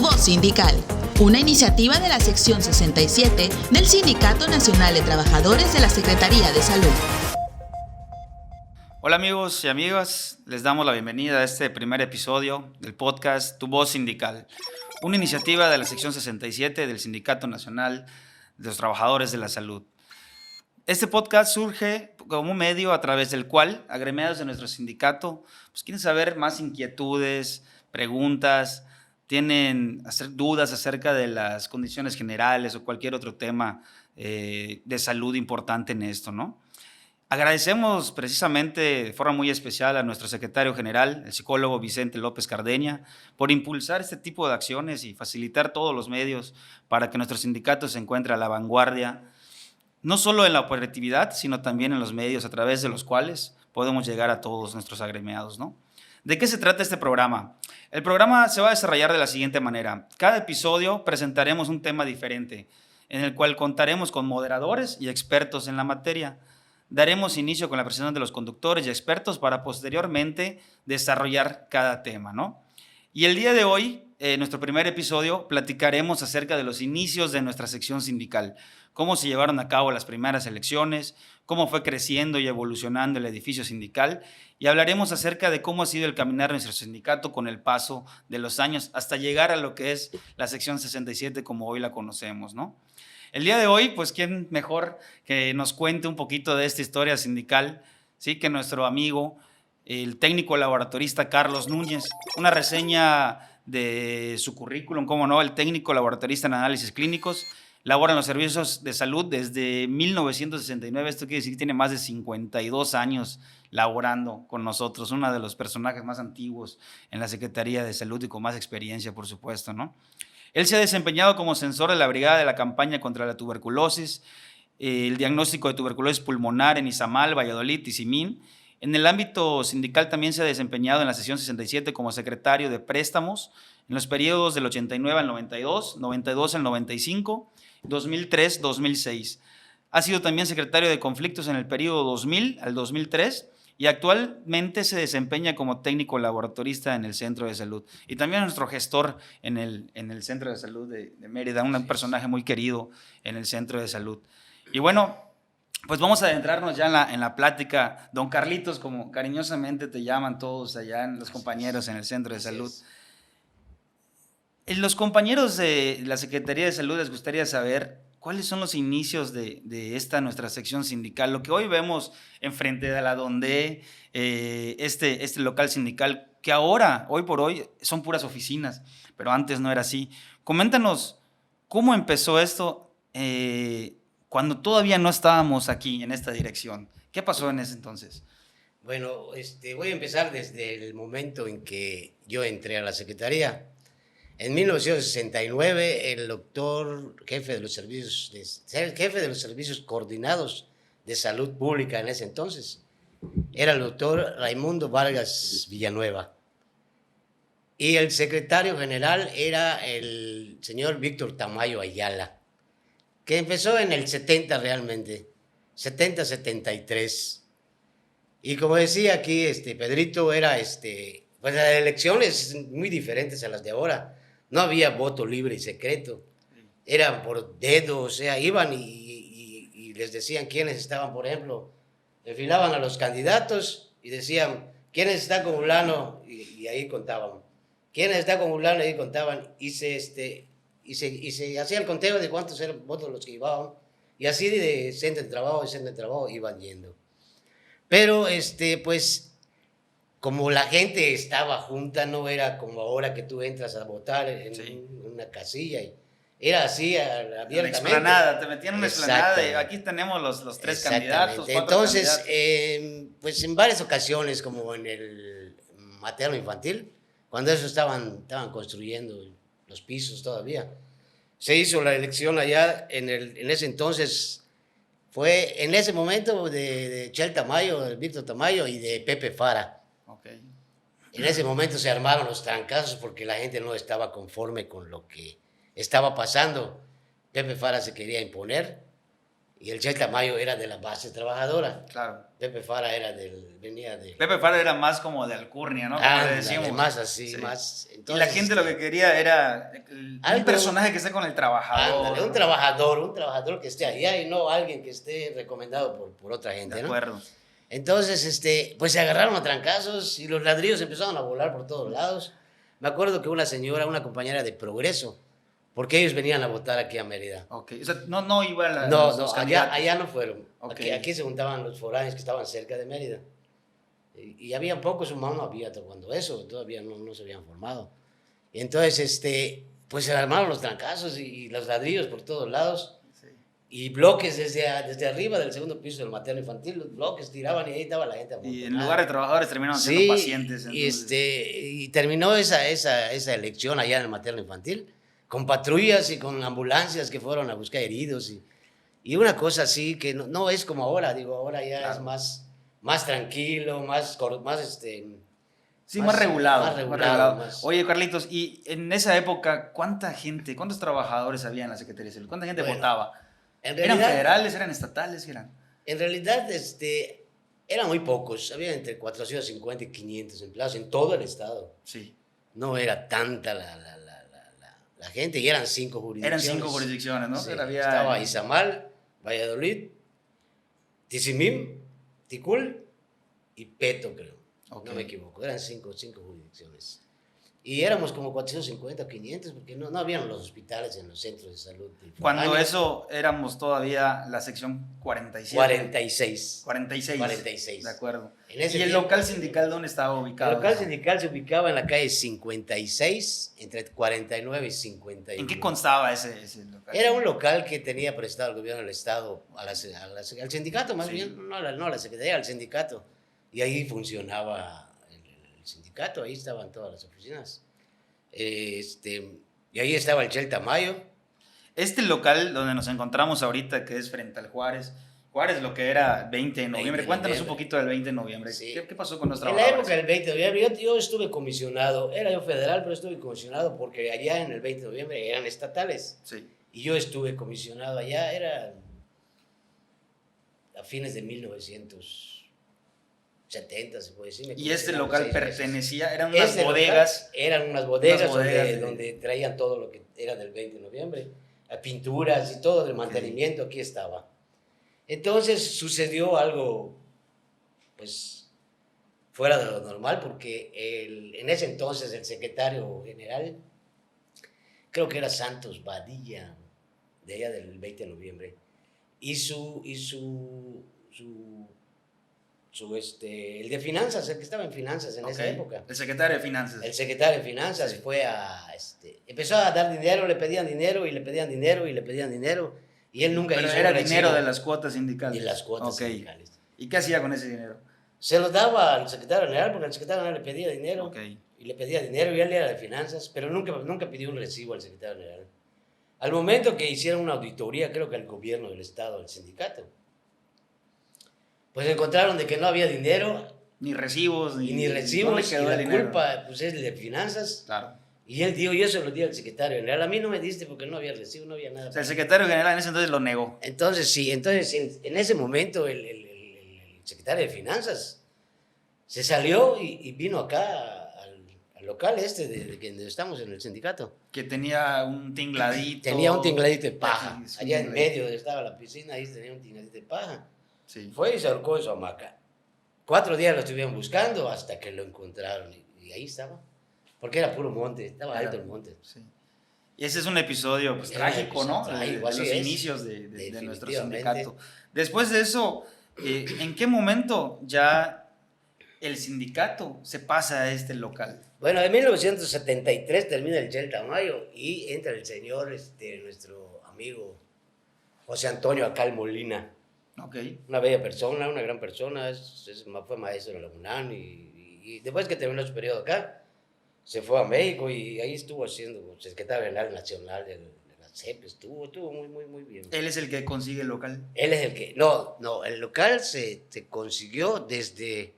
Voz Sindical, una iniciativa de la sección 67 del Sindicato Nacional de Trabajadores de la Secretaría de Salud. Hola amigos y amigas, les damos la bienvenida a este primer episodio del podcast Tu Voz Sindical, una iniciativa de la sección 67 del Sindicato Nacional de los Trabajadores de la Salud. Este podcast surge como un medio a través del cual agremiados de nuestro sindicato quieren saber más inquietudes, preguntas, tienen dudas acerca de las condiciones generales o cualquier otro tema de salud importante en esto, ¿no? Agradecemos precisamente de forma muy especial a nuestro secretario general, el psicólogo Vicente López Cardeña, por impulsar este tipo de acciones y facilitar todos los medios para que nuestro sindicato se encuentre a la vanguardia, no solo en la operatividad, sino también en los medios a través de los cuales podemos llegar a todos nuestros agremiados, ¿no? ¿De qué se trata este programa? El programa se va a desarrollar de la siguiente manera. Cada episodio presentaremos un tema diferente, en el cual contaremos con moderadores y expertos en la materia. Daremos inicio con la presentación de los conductores y expertos para posteriormente desarrollar cada tema, ¿no? Y el día de hoy, en nuestro primer episodio, platicaremos acerca de los inicios de nuestra sección sindical, cómo se llevaron a cabo las primeras elecciones, cómo fue creciendo y evolucionando el edificio sindical, y hablaremos acerca de cómo ha sido el caminar de nuestro sindicato con el paso de los años hasta llegar a lo que es la sección 67 como hoy la conocemos, ¿no? El día de hoy, pues, ¿quién mejor que nos cuente un poquito de esta historia sindical? Sí, que nuestro amigo, el técnico laboratorista Carlos Núñez, una reseña de su currículum, cómo no, el técnico laboratorista en análisis clínicos, labora en los servicios de salud desde 1969, esto quiere decir que tiene más de 52 años laborando con nosotros, uno de los personajes más antiguos en la Secretaría de Salud y con más experiencia, por supuesto, ¿no? Él se ha desempeñado como censor de la brigada de la campaña contra la tuberculosis, el diagnóstico de tuberculosis pulmonar en Izamal, Valladolid y Simín. En el ámbito sindical también se ha desempeñado en la sesión 67 como secretario de préstamos en los periodos del 89 al 92, 92 al 95, 2003, 2006. Ha sido también secretario de conflictos en el periodo 2000 al 2003 y actualmente se desempeña como técnico laboratorista en el Centro de Salud. Y también nuestro gestor en el Centro de Salud de Mérida, un personaje muy querido en el Centro de Salud. Y bueno, pues vamos a adentrarnos ya en la plática. Don Carlitos, como cariñosamente te llaman todos allá, los compañeros en el Centro de Salud. Los compañeros de la Secretaría de Salud les gustaría saber cuáles son los inicios de esta nuestra sección sindical. Lo que hoy vemos enfrente de la donde este local sindical, que ahora, hoy por hoy, son puras oficinas, pero antes no era así. Coméntanos cómo empezó esto cuando todavía no estábamos aquí en esta dirección. ¿Qué pasó en ese entonces? Bueno, voy a empezar desde el momento en que yo entré a la Secretaría. En 1969, el doctor jefe de los servicios coordinados de salud pública en ese entonces era el doctor Raimundo Vargas Villanueva. Y el secretario general era el señor Víctor Tamayo Ayala, que empezó en el 70 realmente, 70-73. Y como decía aquí Pedrito, era pues las elecciones muy diferentes a las de ahora. No había voto libre y secreto, eran por dedo, o sea, iban y les decían quiénes estaban, por ejemplo, enfilaban a los candidatos y decían, ¿quiénes están con fulano? Y ahí contaban. ¿Quiénes están con fulano? Y ahí contaban. Y se hacía el conteo de cuántos eran votos los que llevaban. Y así de centro de trabajo iban yendo. Pero, pues, como la gente estaba junta, no era como ahora que tú entras a votar en una casilla. Y era así abiertamente. Una explanada, te metían en una explanada y aquí tenemos los tres candidatos. Entonces, candidatos. Pues en varias ocasiones, como en el materno infantil, cuando eso estaban construyendo los pisos todavía, se hizo la elección allá en ese entonces. Fue en ese momento de Chel Tamayo, de Víctor Tamayo y de Pepe Fara. Okay. En ese momento se armaron los trancazos porque la gente no estaba conforme con lo que estaba pasando. Pepe Fara se quería imponer Y el Che Tamayo era de la base trabajadora. Claro. Pepe Fara venía de... Pepe Fara era más como de alcurnia, ¿no? Como le decimos. Más así, Sí. más... Y la gente lo que quería era un personaje que esté con el trabajador. Ándale, un trabajador que esté allá y no alguien que esté recomendado por otra gente, De ¿no? acuerdo. Entonces, pues se agarraron a trancazos y los ladrillos empezaron a volar por todos lados. Me acuerdo que una señora, una compañera de Progreso, porque ellos venían a votar aquí a Mérida. Ok, o sea, no iba a No, los allá no fueron. Okay. Aquí se juntaban los foráneos que estaban cerca de Mérida. Y había pocos humanos, no había cuando eso, todavía no se habían formado. Y entonces, pues se armaron los trancazos y los ladrillos por todos lados. Sí. Y bloques desde arriba del segundo piso del materno infantil, los bloques tiraban y ahí estaba la gente amontonada. Y en lugar de trabajadores terminaron siendo pacientes. Y terminó esa elección allá en el materno infantil, con patrullas y con ambulancias que fueron a buscar heridos. Y una cosa así que no es como ahora, digo, ahora ya claro. es más tranquilo, más regulado. Más... Oye, Carlitos, y en esa época, ¿cuántos trabajadores había en la Secretaría de Salud? ¿Cuánta gente votaba? ¿Eran federales, eran estatales? ¿Qué eran? En realidad, eran muy pocos. Había entre 450 y 500 empleados en todo el estado. Sí. No era tanta la gente y eran 5 jurisdicciones. Eran 5 jurisdicciones, ¿no? Sí, Pero estaba Izamal, Valladolid, Tizimín, Ticul y Peto, creo. Okay. No me equivoco. Eran 5 jurisdicciones. Y éramos como 450 o 500 porque no habían los hospitales en los centros de salud. Cuando eso éramos todavía la sección 47. 46. De acuerdo. ¿Y el local sindical dónde estaba ubicado? El local sindical se ubicaba en la calle 56, entre 49 y 51. ¿En qué constaba ese local? Era un local que tenía prestado el gobierno del Estado al sindicato, más bien, no a la secretaría, al sindicato. Y ahí funcionaba el sindicato, ahí estaban todas las oficinas. Y ahí estaba el Che Tamayo. Este local donde nos encontramos ahorita, que es frente al Juárez, lo que era 20 de noviembre. Cuéntanos un poquito del 20 de noviembre. Sí. ¿Qué pasó con los trabajadores? En la época del 20 de noviembre yo estuve comisionado, era yo federal, pero estuve comisionado porque allá en el 20 de noviembre eran estatales. Sí. Y yo estuve comisionado allá, era a fines de 1970, se puede decir. ¿Y este local pertenecía? ¿Eran unas bodegas? Eran unas bodegas donde traían todo lo que era del 20 de noviembre, pinturas y todo el mantenimiento, aquí estaba. Entonces sucedió algo, pues, fuera de lo normal, porque en ese entonces el secretario general, creo que era Santos Badilla, de allá del 20 de noviembre, el de finanzas, el que estaba en finanzas en esa época. El secretario de finanzas. El secretario de finanzas fue empezó a dar dinero, le pedían dinero y le pedían dinero y le pedían dinero. Y él nunca hizo. Pero era dinero de las cuotas sindicales. De las cuotas sindicales. ¿Y qué hacía con ese dinero? Se lo daba al secretario general, porque el secretario general le pedía dinero. Y le pedía dinero y él era de finanzas, pero nunca pidió un recibo al secretario general. Al momento que hicieron una auditoría, creo que al gobierno del estado, al sindicato, pues encontraron de que no había dinero. Ni recibos. Ni recibos, y la culpa pues, es de finanzas. Claro. Y él dijo, yo se lo di al secretario general. A mí no me diste porque no había recibo, no había nada. O sea, el secretario general en ese entonces lo negó. Entonces, sí, en ese momento el secretario de finanzas se salió y vino acá al local de donde estamos en el sindicato. Que tenía un tingladito. Tenía un tingladito de paja. Allá en medio donde estaba la piscina, ahí tenía un tingladito de paja. Sí. Fue y se ahorcó en su hamaca. 4 días lo estuvieron buscando hasta que lo encontraron y ahí estaba. Porque era puro monte, estaba alto el monte. Sí. Y ese es un episodio pues, trágico, ¿no? De los inicios de nuestro sindicato. Después de eso, ¿en qué momento ya el sindicato se pasa a este local? Bueno, en 1973 termina el Che Tamayo y entra el señor, nuestro amigo José Antonio Acal Molina. Okay. Una bella persona, una gran persona, fue maestro de la UNAM y después que terminó su periodo acá, se fue a México y ahí estuvo haciendo secretario general nacional de la CEP, estuvo muy bien. ¿Él es el que consigue el local? Él es el que, no, el local se consiguió desde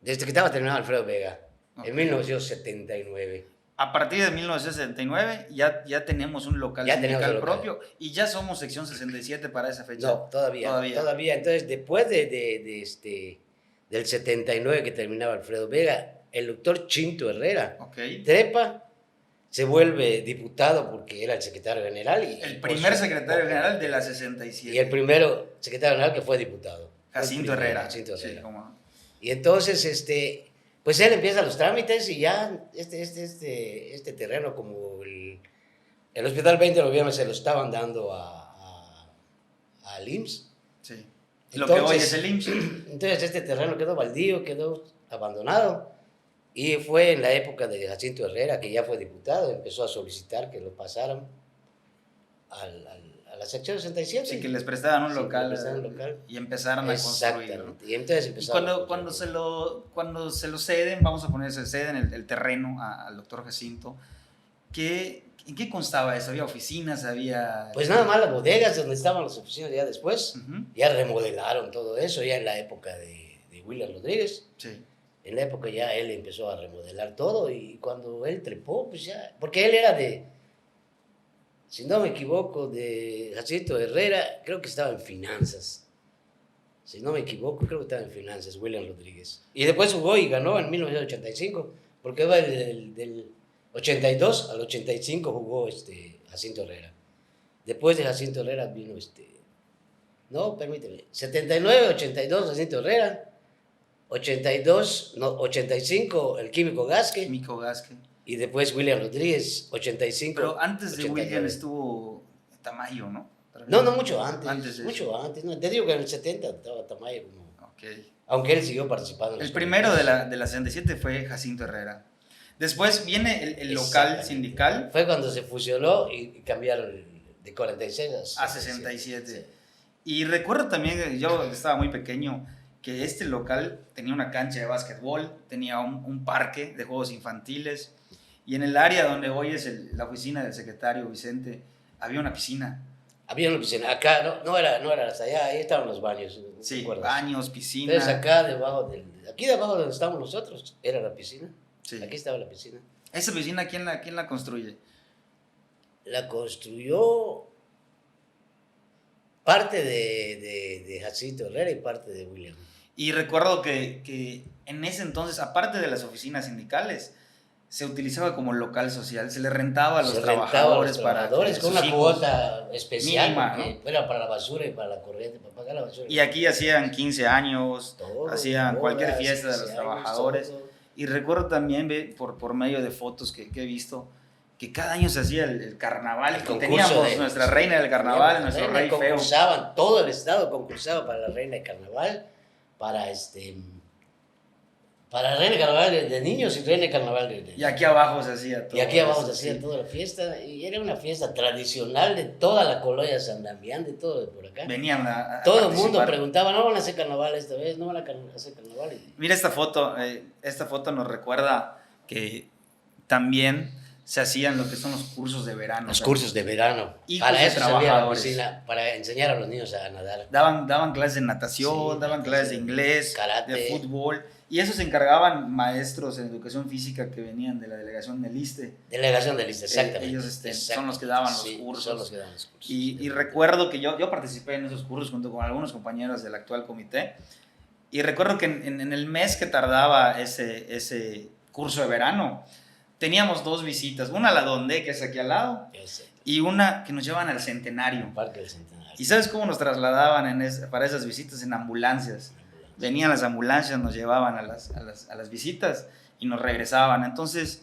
que estaba terminado Alfredo Vega, en 1979. A partir de 1979 ya tenemos un local sindical propio y ya somos sección 67 para esa fecha. No, todavía. Entonces, después del 79 que terminaba Alfredo Vega, el doctor Chinto Herrera trepa, se vuelve diputado porque era el secretario general. El primer secretario general de la 67. Y el primero secretario general que fue diputado. Jacinto Herrera. Sí, cómo no. Y entonces, pues él empieza los trámites y ya este terreno, como el Hospital 20 de Noviembre se lo estaban dando al IMSS. Sí. Lo que hoy es el IMSS. Entonces este terreno quedó baldío, quedó abandonado. Y fue en la época de Jacinto Herrera, que ya fue diputado, empezó a solicitar que lo pasaran a la sección 67. Sí, que les prestaban un local y empezaron a construir. Exactamente. Y entonces empezaron cuando se lo ceden, vamos a poner, se ceden el terreno al doctor Jacinto, ¿en qué constaba eso? ¿Había oficinas? Pues nada más las bodegas donde estaban las oficinas ya después. Ya remodelaron todo eso, ya en la época de William Rodríguez. Sí. En la época ya él empezó a remodelar todo y cuando él trepó, pues ya, porque él era si no me equivoco, de Jacinto Herrera, creo que estaba en finanzas. Si no me equivoco, creo que estaba en finanzas, William Rodríguez. Y después jugó y ganó en 1985, porque va del 82 al 85 jugó Jacinto Herrera. Después de Jacinto Herrera vino no, permíteme, 79, 82 Jacinto Herrera, 85 el Químico Gasque. Y después William Rodríguez, 85. Pero antes 89. de William estuvo Tamayo, ¿no? No, mucho antes. Mucho antes. No, te digo que en el 70 estaba Tamayo como... Okay. Aunque él siguió participando. El primero de la 67 fue Jacinto Herrera. Después viene el local sindical. Fue cuando se fusionó y cambiaron de 46 a 67. Sí. Y recuerdo también, yo estaba muy pequeño, que este local tenía una cancha de básquetbol, tenía un parque de juegos infantiles, y en el área donde hoy es la oficina del secretario Vicente, había una piscina. Había una piscina. Acá no era hasta allá, ahí estaban los baños. Sí, baños, piscina. Entonces acá aquí debajo donde estamos nosotros, era la piscina. Sí. Aquí estaba la piscina. ¿Esa piscina quién la construye? La construyó parte de Jacinto Herrera y parte de William. Y recuerdo que en ese entonces, aparte de las oficinas sindicales, se utilizaba como local social, se le rentaba a los trabajadores para con una cuota especial mínima, ¿no? Era para la basura y para la corriente, para pagar la basura. Y aquí hacían 15 años, hacían cualquier fiesta de los trabajadores. Y recuerdo también, por medio de fotos que he visto, que cada año se hacía el carnaval, y teníamos nuestra reina del carnaval, nuestro rey feo. Todo el estado concursaba para la reina del carnaval, para reina de carnaval de niños y reina de carnaval de Y aquí abajo se hacía todo. Y aquí abajo se hacía toda la fiesta, y era una fiesta tradicional de toda la colonia San Damián, de todo de por acá. Venían a todo el mundo preguntaba, ¿no van a hacer carnaval esta vez? ¿No van a hacer carnaval? Mira esta foto nos recuerda que también se hacían lo que son los cursos de verano. Los cursos de verano. Para eso servía la piscina, para enseñar a los niños a nadar. Daban clases de natación, daban clases de inglés, karate, de fútbol. Y eso se encargaban maestros en educación física que venían de la delegación del ISSSTE. Delegación del ISSSTE, exactamente. Ellos son los que daban los cursos. Son los que daban los cursos. Y recuerdo que yo participé en esos cursos junto con algunos compañeros del actual comité. Y recuerdo que en el mes que tardaba ese curso de verano, teníamos 2 visitas. Una a la Donde, que es aquí al lado, y una que nos llevaban al Centenario. Parque del Centenario. ¿Y sabes cómo nos trasladaban para esas visitas? En ambulancias. Venían las ambulancias, nos llevaban a las visitas y nos regresaban. Entonces,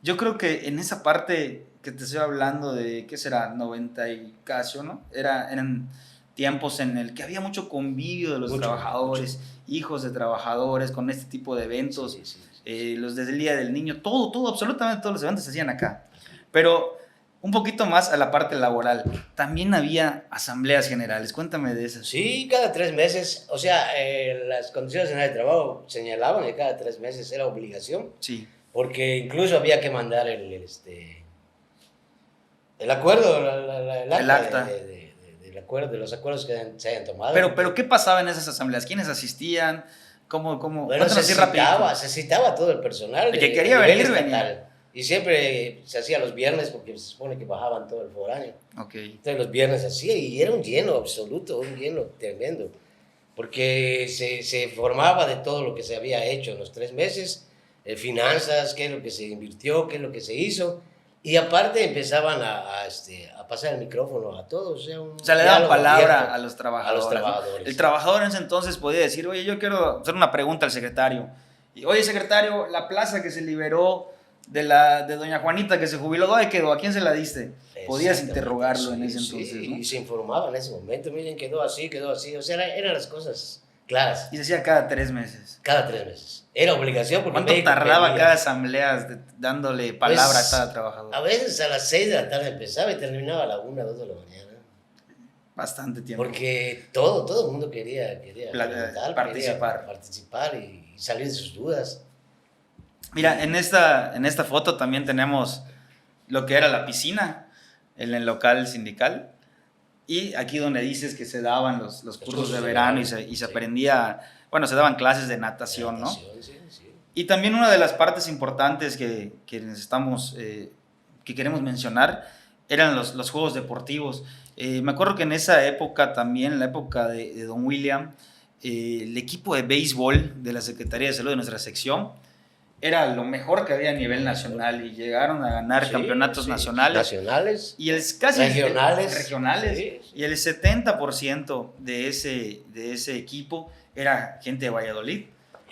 yo creo que en esa parte que te estoy hablando de, ¿qué será? 90 y casi, ¿no? Eran tiempos en el que había mucho convivio de los trabajadores, hijos de trabajadores, con este tipo de eventos. Los desde el Día del Niño, todo, absolutamente todos los eventos se hacían acá. Pero un poquito más a la parte laboral, también había asambleas generales. Cuéntame de esas. Sí, cada 3 meses. O sea, las condiciones generales de trabajo señalaban que cada 3 meses era obligación. Sí. Porque incluso había que mandar el acuerdo, el acta de los acuerdos que se hayan tomado. Pero ¿qué pasaba en esas asambleas? ¿Quiénes asistían? ¿Cómo? Bueno, se citaba todo el personal. El que quería venir, venía. Y siempre se hacía los viernes porque se supone que bajaban todo el foráneo. Ok. Entonces los viernes se hacía y era un lleno absoluto, un lleno tremendo. Porque se formaba de todo lo que se había hecho en los 3 meses, finanzas, qué es lo que se invirtió, qué es lo que se hizo. Y aparte empezaban a pasar el micrófono a todos. O sea, le daban diálogo palabra abierto a los trabajadores. A los trabajadores. ¿No? El trabajador en ese entonces podía decir, oye, yo quiero hacer una pregunta al secretario. Y, oye, secretario, la plaza que se liberó de doña Juanita que se jubiló, ¿dónde quedó? ¿A quién se la diste? Podías interrogarlo en ese entonces, sí, ¿no? Y se informaba en ese momento. Miren, quedó así. O sea, eran las cosas claras. Y se hacía cada 3 meses. Cada 3 meses. Era obligación porque ¿Cuánto México tardaba pedía. cada asamblea dándole palabra Pues, a cada trabajador? A veces a las 6 de la tarde empezaba y terminaba a la 1, 2 de la mañana. Bastante tiempo. Porque todo el mundo quería participar y salir de sus dudas. Mira, en esta foto también tenemos lo que era la piscina en el local sindical. Y aquí donde dices que se daban los cursos de verano y se aprendía, bueno, se daban clases de natación, ¿no? Sí. Y también una de las partes importantes que queremos mencionar eran los juegos deportivos. Me acuerdo que en esa época también, en la época de Don William, el equipo de béisbol de la Secretaría de Salud de nuestra sección era lo mejor que había a nivel nacional y llegaron a ganar campeonatos nacionales y casi regionales sí. Y el 70% de ese equipo era gente de Valladolid.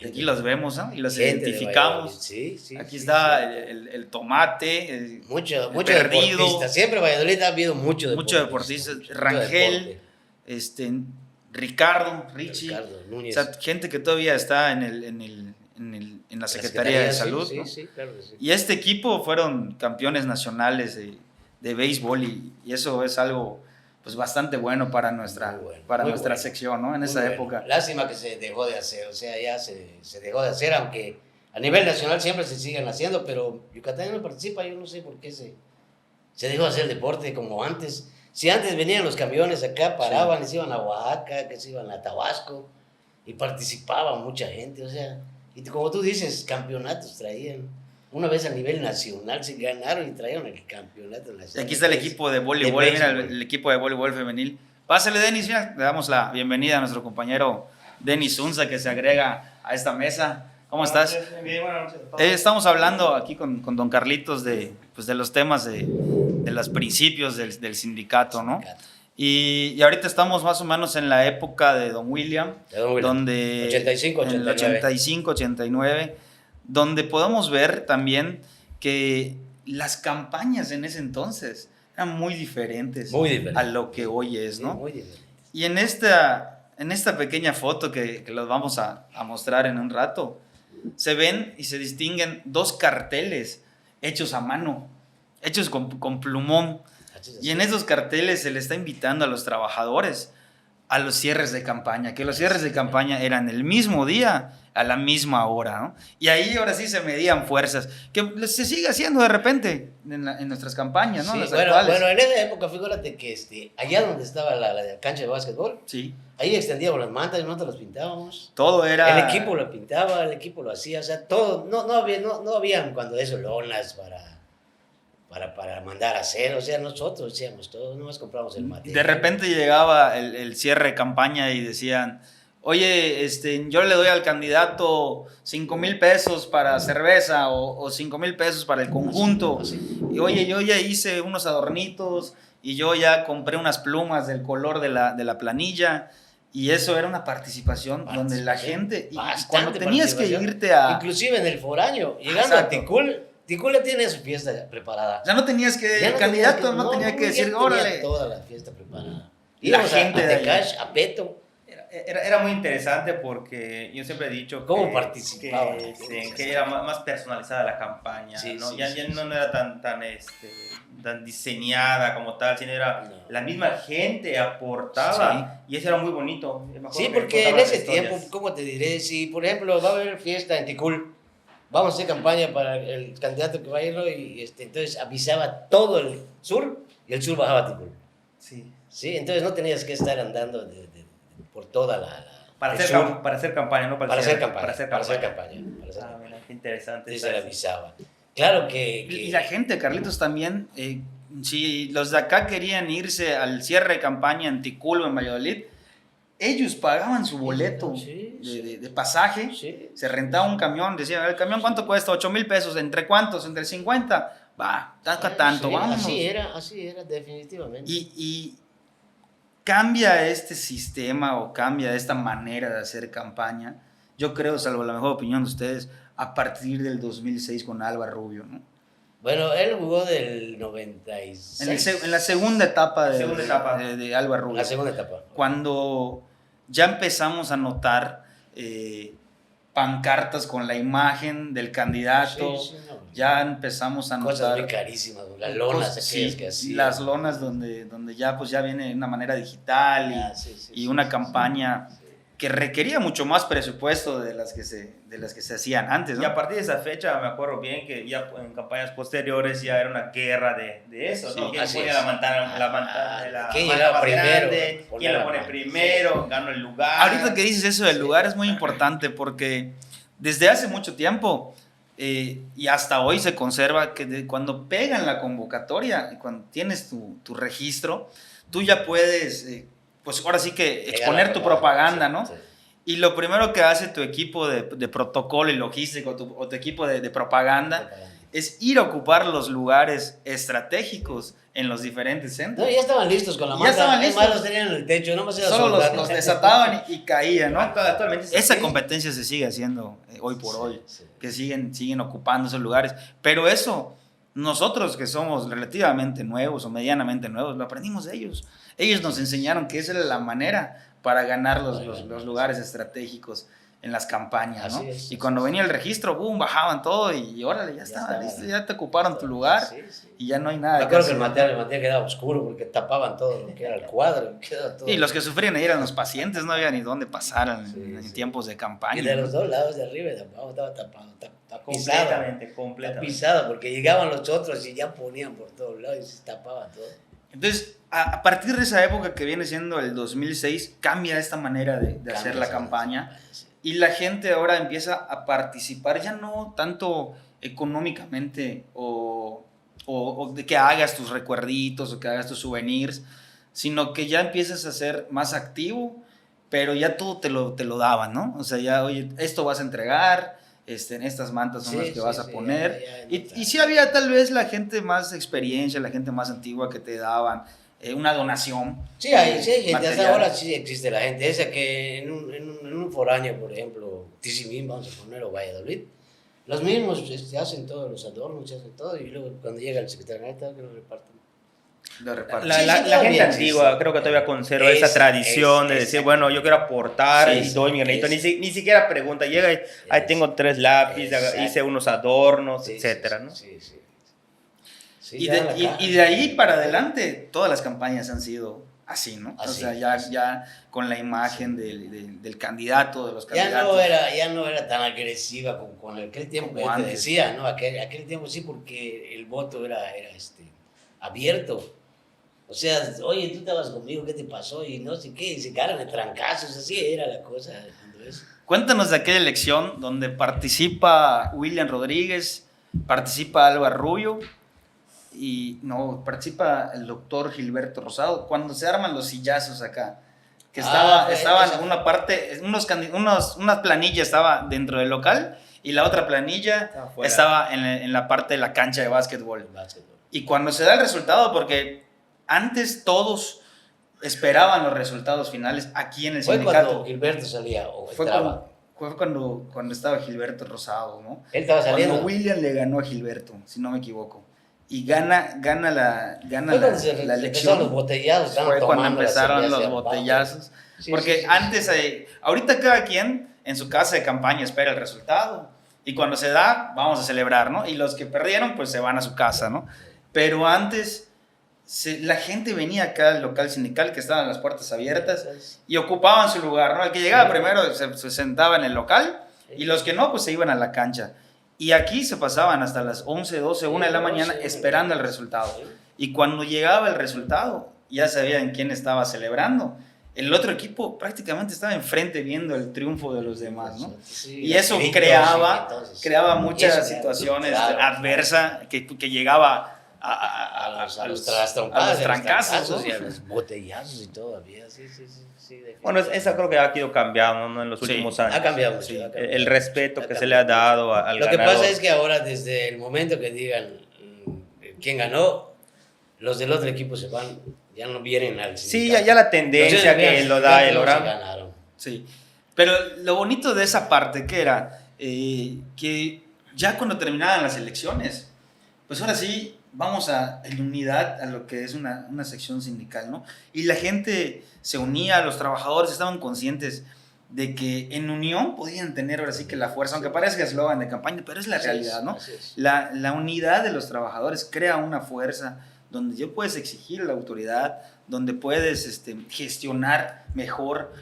Aquí los vemos, ¿no? Y los identificamos. Sí, aquí está el tomate, mucho perdido. Deportista. Siempre en Valladolid ha habido mucho deportistas. Rangel, Ricardo, Richie, Ricardo Núñez. O sea, gente que todavía está en la Secretaría de Salud. Sí, ¿no? sí, claro que sí. Y este equipo fueron campeones nacionales de béisbol y eso es algo pues bastante bueno para nuestra sección, ¿no? En esa época. Lástima que se dejó de hacer, o sea, ya se dejó de hacer, aunque a nivel nacional siempre se siguen haciendo, pero Yucatán no participa, yo no sé por qué se dejó de hacer deporte como antes. Si antes venían los camiones acá, paraban, se iban a Oaxaca, que se iban a Tabasco, y participaba mucha gente, o sea, y como tú dices, campeonatos traían. Una vez a nivel nacional se ganaron y trajeron el campeonato nacional. Y aquí está el equipo de voleibol, mira el equipo de voleibol femenil. Pásale, Denis, mira, le damos la bienvenida a nuestro compañero Denis Unza que se agrega a esta mesa. ¿Cómo estás? Bien, buenas noches. Estamos hablando aquí con don Carlitos de los temas de los principios del sindicato, ¿no? Y ahorita estamos más o menos en la época de Don William, donde 85, 89, donde podemos ver también que las campañas en ese entonces eran muy diferentes a lo que hoy es, ¿no? Muy diferentes. Y en esta pequeña foto que los vamos a mostrar en un rato, se ven y se distinguen 2 carteles hechos a mano, hechos con plumón. Y en esos carteles se le está invitando a los trabajadores a los cierres de campaña, que los cierres de campaña eran el mismo día, a la misma hora, ¿no? Y ahí ahora sí se medían fuerzas, que se sigue haciendo de repente en nuestras campañas, ¿no? Sí, las bueno, actuales. en esa época, fíjate que allá donde estaba la cancha de básquetbol, Sí. ahí extendíamos las mantas y nosotros las pintábamos. Todo era... El equipo lo pintaba, el equipo lo hacía, o sea, todo, no habían cuando eso lonas para mandar a hacer, o sea, nosotros hacíamos todo, nomás compramos el material. De repente llegaba el cierre de campaña y decían, oye, yo le doy al candidato 5,000 pesos para cerveza o 5,000 pesos para el conjunto. Y oye, yo ya hice unos adornitos y yo ya compré unas plumas del color de la planilla. Y eso era una participación donde la gente, y cuando tenías que irte a... Inclusive en el foráneo, llegando a Ticul ya tiene su fiesta preparada. Ya no tenías que... El candidato no tenía que decir, órale. Toda la fiesta preparada. Y la gente de Tecash, a Peto. Era muy interesante porque yo siempre he dicho ¿Cómo participaban? que era más personalizada la campaña, Sí, ¿no? sí, Ya sí. no era tan diseñada como tal, sino era la misma gente aportaba y eso era muy bonito. Sí, porque en ese tiempo, ¿cómo te diré? Si, por ejemplo, va a haber fiesta en Ticul, vamos a hacer campaña para el candidato que va a irlo y entonces avisaba todo el sur y el sur bajaba a Ticul. Sí, entonces no tenías que estar andando por toda para hacer campaña, no para hacer campaña. Mira, qué interesante. Entonces se le avisaba. Claro que... Y la gente, Carlitos, también, si los de acá querían irse al cierre de campaña en Ticulba, en Valladolid, ellos pagaban su boleto de pasaje, se rentaba un camión, decían, ¿el camión cuánto cuesta? 8,000 pesos, ¿entre cuántos? ¿Entre 50? Va, tanto, vámonos. Así era, definitivamente. Y cambia este sistema o cambia esta manera de hacer campaña, yo creo, salvo la mejor opinión de ustedes, a partir del 2006 con Alba Rubio, ¿no? Bueno, él jugó del 96. En la segunda etapa de Alba Rubio. La segunda etapa. Cuando ya empezamos a notar pancartas con la imagen del candidato, ya empezamos a notar... Cosas muy carísimas, las lonas aquellas que hacían. Las lonas donde ya, pues, ya viene de una manera digital y una campaña que requería mucho más presupuesto de las que se hacían antes, ¿no? Y a partir de esa fecha me acuerdo bien que ya en campañas posteriores ya era una guerra de eso, ¿no? ¿Quién pone la mantana ¿quién más llega primero? grande? ¿Quién la pone primero? Gano el lugar. Ahorita que dices eso del lugar es muy importante porque desde hace mucho tiempo y hasta hoy se conserva que cuando pegan la convocatoria, cuando tienes tu registro, tú ya puedes... pues ahora sí que exponer tu propaganda, ¿no? Sí. Y lo primero que hace tu equipo de protocolo y logístico o tu equipo de propaganda es ir a ocupar los lugares estratégicos en los diferentes centros. No, ya estaban listos con la manta. Ya estaban listos. Además los tenían en el techo, no más era solo los desataban y caían, ¿no? Actualmente esa competencia se sigue haciendo hoy por hoy, que siguen ocupando esos lugares. Pero eso, nosotros que somos relativamente nuevos o medianamente nuevos, lo aprendimos de ellos. Ellos nos enseñaron que esa era la manera para ganar los lugares estratégicos en las campañas, ¿no? Y cuando venía el registro, boom, bajaban todo y órale, ya estaba listo, ya te ocuparon tu lugar y ya no hay nada. Me acuerdo que el material quedaba oscuro porque tapaban todo lo que era el cuadro. Todo. Y los que sufrían ahí eran los pacientes, no había ni dónde pasar en tiempos de campaña. Y de los dos lados de arriba y de abajo estaba tapado, completamente. Está pisado porque llegaban los otros y ya ponían por todos lados y se tapaba todo. Entonces, a partir de esa época que viene siendo el 2006, cambia esta manera de hacer la campaña y la gente ahora empieza a participar, ya no tanto económicamente o de que hagas tus recuerditos o que hagas tus souvenirs, sino que ya empiezas a ser más activo, pero ya todo te lo daban, ¿no? O sea, ya, oye, esto vas a entregar, en estas mantas son las que vas a poner. Y sí había tal vez la gente más experiencia, la gente más antigua que te daban una donación. Sí, hay gente, hasta ahora sí existe la gente esa que en un foráneo, por ejemplo, Tizimín, vamos a poner, o Valladolid, los mismos hacen todos los adornos, hacen todo, y luego cuando llega el secretariado que lo reparten. La gente antigua creo que todavía conserva esa tradición de decir, bueno, yo quiero aportar y doy mi granito, ni siquiera pregunta, llega y ahí tengo 3 lápices, hice unos adornos, etcétera, ¿no? Y de ahí para adelante todas las campañas han sido así, ¿no? O sea, ya con la imagen del candidato, de los candidatos. Ya no era tan agresiva con aquel tiempo que te decía, ¿no? Aquel tiempo sí, porque el voto era abierto. O sea, oye, tú estabas conmigo, ¿qué te pasó? Y no sé qué, y se cagan de trancazos, así era la cosa. Cuéntanos de aquella elección donde participa William Rodríguez, participa Alba Rubio y participa el doctor Gilberto Rosado, cuando se arman los sillazos acá, que estaban una parte, una planilla estaba dentro del local y la otra planilla estaba en la parte de la cancha de básquetbol. Y cuando se da el resultado, porque antes todos esperaban los resultados finales aquí en el sindicato. Fue cuando Gilberto salía fue cuando estaba Gilberto Rosado, ¿no? Él estaba saliendo. Cuando William le ganó a Gilberto, si no me equivoco. Y gana la elección. Los botellazos, fue cuando empezaron los botellazos. Porque antes, ahorita cada quien en su casa de campaña espera el resultado. Y cuando se da, vamos a celebrar, ¿no? Y los que perdieron, pues se van a su casa, ¿no? Pero antes, la gente venía acá al local sindical, que estaban las puertas abiertas, y ocupaban su lugar, ¿no? El que llegaba primero se sentaba en el local, y los que no, pues se iban a la cancha. Y aquí se pasaban hasta las 11, 12, 1 de la mañana esperando el resultado. Y cuando llegaba el resultado, ya sabían quién estaba celebrando. el otro equipo prácticamente estaba enfrente viendo el triunfo de los demás, ¿no? Sí, y eso creaba muchas situaciones adversas que llegaba a los trancazos, y a los botellazos y todo había, sí. Bueno, esa creo que ha ido cambiando, ¿no? En los últimos años. Ha cambiado mucho. Sí, el respeto que se le ha dado al ganador. Lo que pasa es que ahora, desde el momento que digan quién ganó, los del otro equipo se van, ya no vienen al sindicato. Sí, ya la tendencia que lo da el Orán. Ganaron. Sí, pero lo bonito de esa parte que era que ya cuando terminaban las elecciones, pues ahora sí vamos en unidad a lo que es una sección sindical, ¿no? Y la gente se unía, los trabajadores estaban conscientes de que en unión podían tener ahora sí que la fuerza, aunque parezca eslogan de campaña, pero es la realidad, ¿no? La unidad de los trabajadores crea una fuerza donde ya puedes exigir la autoridad, donde puedes gestionar mejor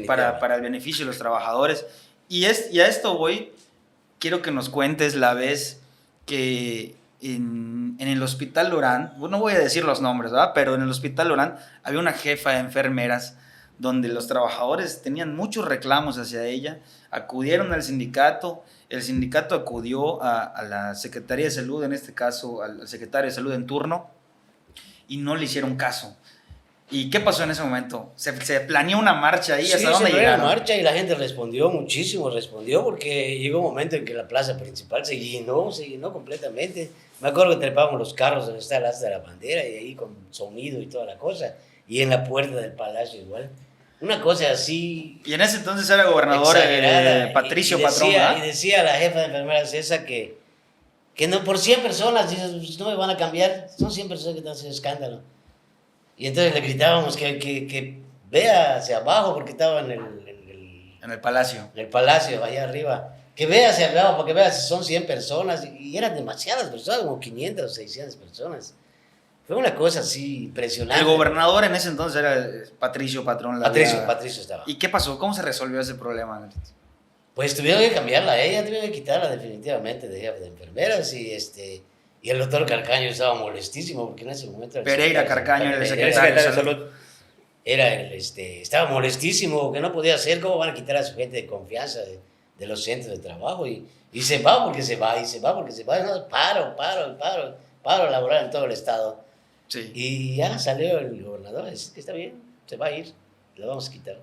para el beneficio de los trabajadores. Y a esto quiero que nos cuentes la vez que en el Hospital Orán, no voy a decir los nombres, ¿verdad? Pero en el Hospital Orán había una jefa de enfermeras donde los trabajadores tenían muchos reclamos hacia ella, acudieron al sindicato, el sindicato acudió a la Secretaría de Salud, en este caso al secretario de Salud en turno, y no le hicieron caso. ¿Y qué pasó en ese momento? ¿Se planeó una marcha ahí? ¿Hasta dónde llegaron? Una marcha y la gente respondió porque llegó un momento en que la plaza principal se llenó completamente. Me acuerdo que trepábamos los carros donde está el asta de la bandera y ahí con sonido y toda la cosa, y en la puerta del palacio igual. Una cosa así. Y en ese entonces era gobernador Patricio Patrón, ¿verdad? Y decía la jefa de enfermeras esa que no por 100 personas, dices, no me van a cambiar, son 100 personas que están haciendo escándalo. Y entonces le gritábamos que vea hacia abajo, porque estaba en el palacio. En el palacio, allá arriba. Que vea hacia abajo, porque vea si son 100 personas. Y eran demasiadas personas, como 500 o 600 personas. Fue una cosa así impresionante. El gobernador en ese entonces era Patricio Patrón. Patricio estaba. ¿Y qué pasó? ¿Cómo se resolvió ese problema? Pues tuvieron que cambiarla a ella, tuvieron que quitarla definitivamente de jefe de enfermeras y el doctor Carcaño estaba molestísimo porque en ese momento... Pereira Carcaño, el secretario de Salud. Estaba molestísimo, que no podía hacer, ¿cómo van a quitar a su gente de confianza de los centros de trabajo? Y se va porque se va, no, paro laboral en todo el estado. Sí. Y ya salió el gobernador, es que está bien, se va a ir, lo vamos a quitar.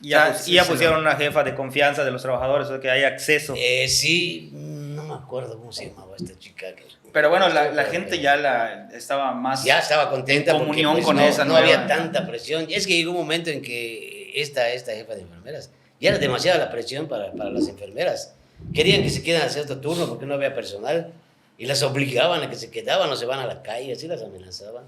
Ya pusieron una jefa de confianza de los trabajadores, o sea, que hay acceso. Sí, no me acuerdo cómo se llamaba esta chica. Pero bueno, la gente ya estaba más... Ya estaba contenta en comunión porque, con esa no había tanta presión. Y es que llegó un momento en que esta jefa de enfermeras, ya era demasiada la presión para las enfermeras. Querían que se quedan a cierto turno porque no había personal. Y las obligaban a que se quedaban o se van a la calle, así las amenazaban.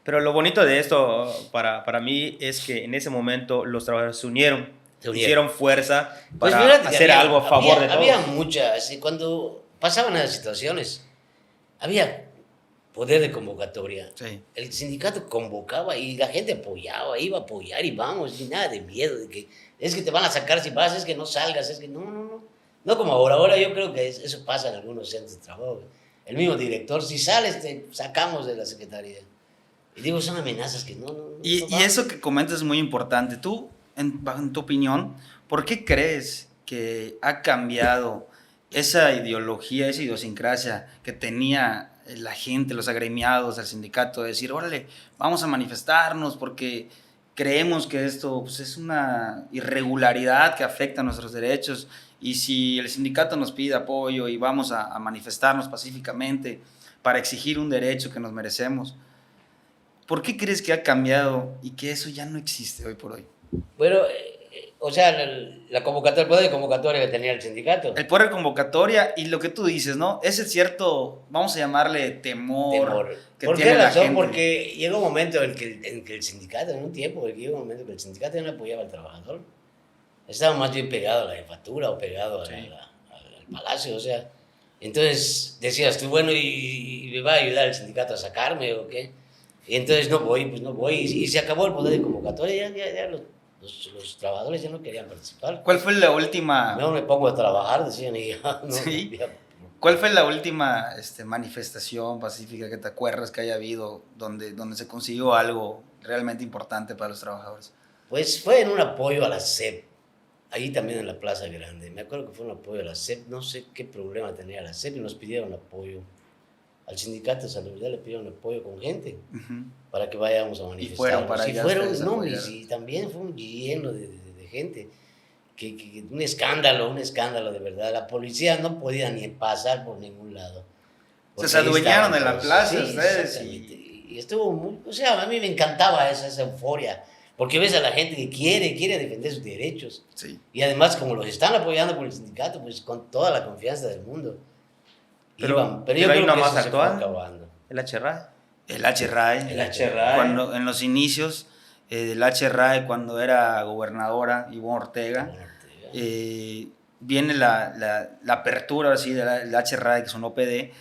Pero lo bonito de esto para mí es que en ese momento los trabajadores se unieron. Hicieron fuerza para hacer algo a favor de todos. Había muchas, cuando pasaban las situaciones, había poder de convocatoria. Sí. El sindicato convocaba y la gente apoyaba, iba a apoyar y vamos, y nada de miedo, de que es que te van a sacar si vas, es que no salgas, es que no. No como ahora yo creo que eso pasa en algunos centros de trabajo. El mismo director, si sales te sacamos de la secretaría. Y digo, son amenazas que no y eso que comentas es muy importante. Tú, en tu opinión, ¿por qué crees que ha cambiado esa ideología, esa idiosincrasia que tenía la gente, los agremiados, el sindicato, de decir, órale, vamos a manifestarnos porque creemos que esto pues, es una irregularidad que afecta a nuestros derechos y si el sindicato nos pide apoyo y vamos a manifestarnos pacíficamente para exigir un derecho que nos merecemos? ¿Por qué crees que ha cambiado y que eso ya no existe hoy por hoy? Bueno, o sea, el poder de convocatoria que tenía el sindicato. El poder de convocatoria y lo que tú dices, ¿no? Ese cierto, vamos a llamarle temor. ¿Por qué razón? Porque llegó un momento en que el sindicato, en un tiempo, llegó un momento en que el sindicato no apoyaba al trabajador. Estaba más bien pegado a la jefatura o pegado al palacio, o sea. Entonces decías tú, bueno, ¿y me va a ayudar el sindicato a sacarme o qué? Y entonces no voy. Y se acabó el poder de convocatoria, ya los trabajadores ya no querían participar. ¿Cuál fue la última...? No me pongo a trabajar, decían. Y ya, no, ¿Sí? ya. ¿Cuál fue la última manifestación pacífica que te acuerdas que haya habido donde se consiguió algo realmente importante para los trabajadores? Pues fue en un apoyo a la SEP, ahí también en la Plaza Grande. Me acuerdo que fue un apoyo a la SEP, no sé qué problema tenía la SEP y nos pidieron apoyo. Al sindicato de salubridad le pidieron apoyo con gente para que vayamos a manifestar. Y fueron para allá. No, y también fue un lleno de gente. Que un escándalo de verdad. La policía no podía ni pasar por ningún lado. Se adueñaron de la plaza, sí, ustedes. Y estuvo muy... O sea, a mí me encantaba esa euforia. Porque ves a la gente que quiere defender sus derechos. Sí. Y además, como los están apoyando por el sindicato, pues con toda la confianza del mundo. Pero yo hay creo una que más eso se fue actual. acabando. El HRAE. El HRAE. El HRAE. Cuando, en los inicios del HRAE, cuando era gobernadora Ivonne Ortega, viene la apertura así, del HRAE, que es un OPD,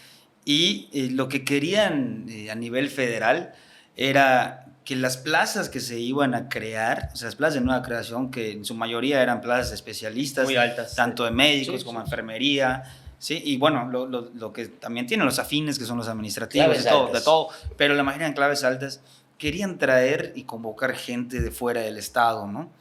y lo que querían a nivel federal era que las plazas que se iban a crear, o sea, las plazas de nueva creación, que en su mayoría eran plazas especialistas, muy altas, tanto de médicos como enfermería, ¿sí? Y bueno, lo que también tienen los afines, que son los administrativos, de todo, pero la mayoría en claves altas, querían traer y convocar gente de fuera del estado, ¿no?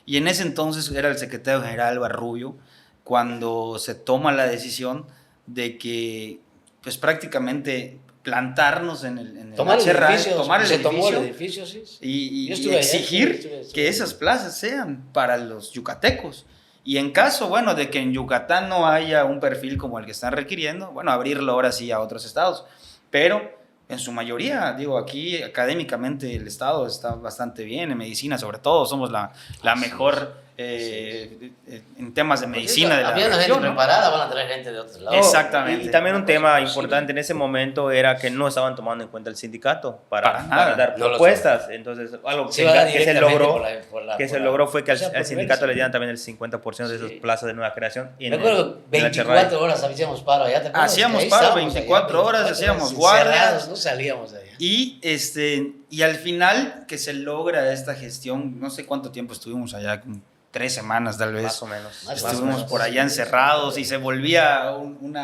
Y en ese entonces era el secretario general Álvaro Rubio, cuando se toma la decisión de que, pues prácticamente plantarnos en el tomar el edificio, sí. Y exigir que esas plazas sean para los yucatecos. Y en caso, bueno, de que en Yucatán no haya un perfil como el que están requiriendo, bueno, abrirlo ahora sí a otros estados. Pero en su mayoría, digo, aquí académicamente el estado está bastante bien, en medicina sobre todo, somos la mejor en temas de medicina de la región, región, gente preparada, van a traer gente de otros lados. Exactamente. Y también un tema importante en ese momento era que no estaban tomando en cuenta el sindicato para dar propuestas. Entonces, algo que se logró fue que al sindicato le dieran también el 50% de esas plazas de nueva creación. Me acuerdo, 24 horas hacíamos paro allá. ¿Te acuerdas? Hacíamos paro 24 horas, hacíamos guardias. No salíamos de allá. Y al final que se logra esta gestión, no sé cuánto tiempo estuvimos allá, 3 semanas tal vez. Más o menos. Estuvimos por allá encerrados y se volvía un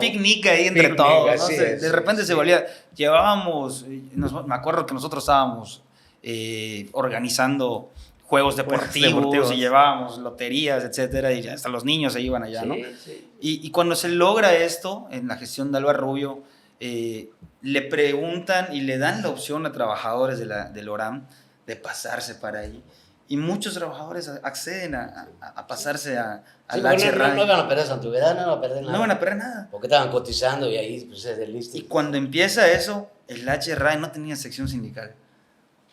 picnic ahí entre todos. ¿no? De repente se volvía. Llevábamos, me acuerdo que nosotros estábamos organizando juegos deportivos y llevábamos loterías, etcétera, y hasta los niños se iban allá, ¿no? Sí. Y cuando se logra esto, en la gestión de Álvaro Rubio, le preguntan y le dan la opción a trabajadores del ORAM de pasarse para ahí. Y muchos trabajadores acceden a pasarse al HRAE. No van a perder su antigüedad, no van a perder nada. No van a perder nada. Porque estaban cotizando y ahí pues es el listo. Y cuando empieza eso, el HRAE no tenía sección sindical.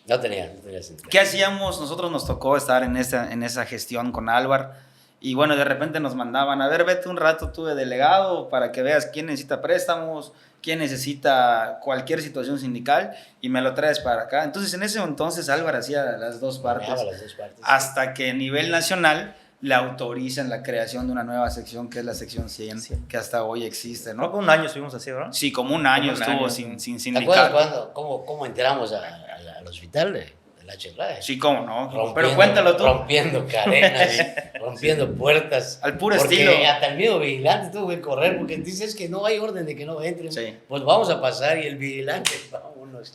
No tenía sindical. ¿Qué hacíamos? Nosotros nos tocó estar en esa gestión con Álvaro. Y bueno, de repente nos mandaban, a ver, vete un rato tú de delegado para que veas quién necesita préstamos, quién necesita cualquier situación sindical y me lo traes para acá. Entonces, en ese entonces Álvaro hacía las dos partes. Hasta que a nivel nacional le autorizan la creación de una nueva sección, que es la sección 100, que hasta hoy existe, ¿no? Un año estuvimos así, ¿verdad? Sí, como un año estuvo sin sindicato. ¿Te acuerdas cómo entramos al hospital? El HRAE. Sí, cómo no. Pero cuéntalo tú. Rompiendo cadenas, rompiendo puertas. Al puro estilo. Porque hasta el mismo vigilante tuvo que correr porque dices que no hay orden de que no entren. Sí. Pues vamos a pasar y el vigilante, vámonos.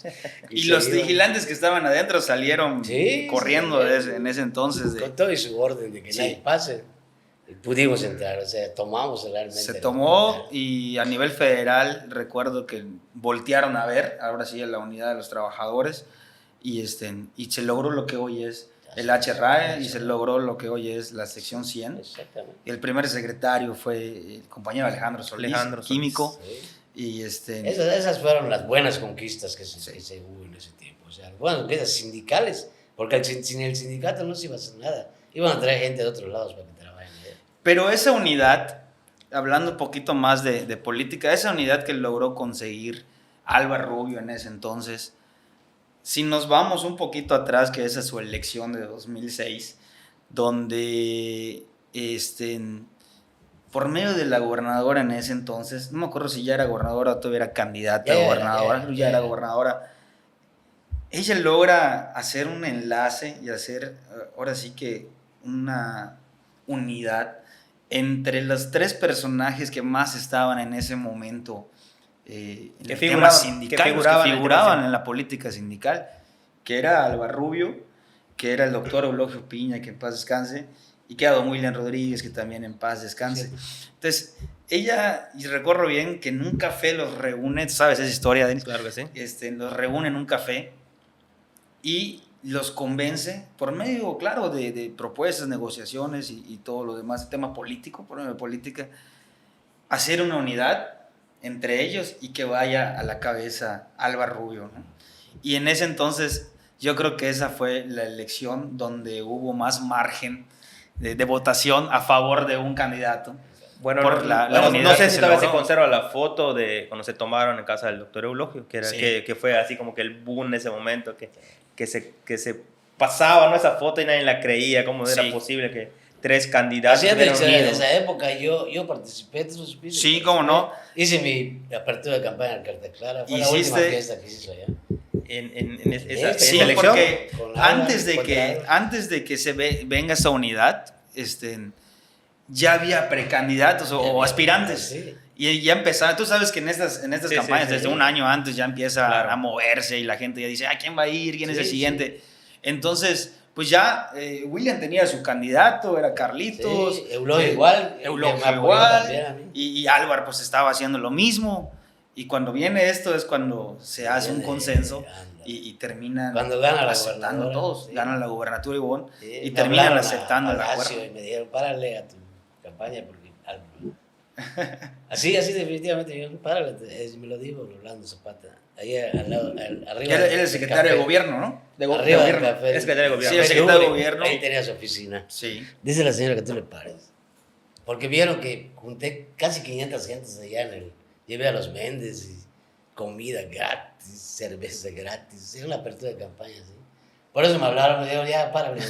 Y los vigilantes que estaban adentro salieron corriendo en ese entonces. Con todo y su orden de que nadie pase. Pudimos entrar, o sea, tomamos realmente. Se tomó y a nivel federal recuerdo que voltearon a ver, ahora sí, a la unidad de los trabajadores. Y se logró lo que hoy es el HRAE y se logró lo que hoy es la sección 100. Exactamente. El primer secretario fue el compañero Alejandro Solís, químico. Sí. Y esas fueron las buenas conquistas que se hubo en ese tiempo. O sea, buenas conquistas sindicales, porque sin el sindicato no se iba a hacer nada. Iban a traer gente de otros lados para que trabajen. Pero esa unidad, hablando un poquito más de política, esa unidad que logró conseguir Álvaro Rubio en ese entonces. Si nos vamos un poquito atrás, que esa es su elección de 2006, donde por medio de la gobernadora en ese entonces, no me acuerdo si ya era gobernadora o todavía era candidata a gobernadora, ya era gobernadora, ella logra hacer un enlace y hacer, ahora sí que una unidad entre los 3 personajes que más estaban en ese momento que figuraban en la política sindical, que era Álvaro Rubio, que era el doctor Eulogio Piña, que en paz descanse, y queda don William Rodríguez, que también en paz descanse. Sí. Entonces, ella, y recuerdo bien, que en un café los reúne, ¿tú sabes esa historia, Denis? Claro que sí. Los reúne en un café y los convence, por medio, claro, de propuestas, negociaciones y todo lo demás, tema político, por medio de política, hacer una unidad entre ellos y que vaya a la cabeza Álvaro Rubio, ¿no? Y en ese entonces yo creo que esa fue la elección donde hubo más margen de votación a favor de un candidato. Bueno, no sé si todavía se conserva la foto de cuando se tomaron en casa del doctor Eulogio, que, era, sí. que fue así como que el boom en ese momento, que se pasaba, ¿no? Esa foto y nadie la creía, cómo era posible que 3 candidatos hubieran unido. En esa época yo participé, ¿tú supiste? Sí, cómo no. Hice mi apertura de campaña en Carta Clara, fue la última fiesta que se hizo allá. En esa sí, elección. Porque antes de que se venga esa unidad, ya había precandidatos o aspirantes. Sí. Y ya empezaba, tú sabes que en estas campañas, desde un año antes ya empieza a moverse y la gente ya dice, ¿quién va a ir? ¿Quién es el siguiente? Sí. Entonces, pues ya William tenía su candidato, era Carlitos. Sí, Eulogio igual. Y Álvaro pues estaba haciendo lo mismo. Y cuando viene esto es cuando se hace un consenso y terminan aceptando todos. Sí. Ganan la gubernatura y terminan aceptando el acuerdo. Y me dijeron, párale a tu campaña porque así definitivamente yo, párale, me lo dijo Rolando Zapata. Ahí al lado, arriba. Era el secretario de gobierno, ¿no? Arriba del café. El secretario de gobierno. Sí, el secretario de gobierno. Ahí tenía su oficina. Sí. Dice la señora que tú le pares. Porque vieron que junté casi 500 gentes allá llevé a los Méndez y comida gratis, cerveza gratis. Era una apertura de campaña, ¿sí? Por eso me hablaron, me dijeron, ya, párale.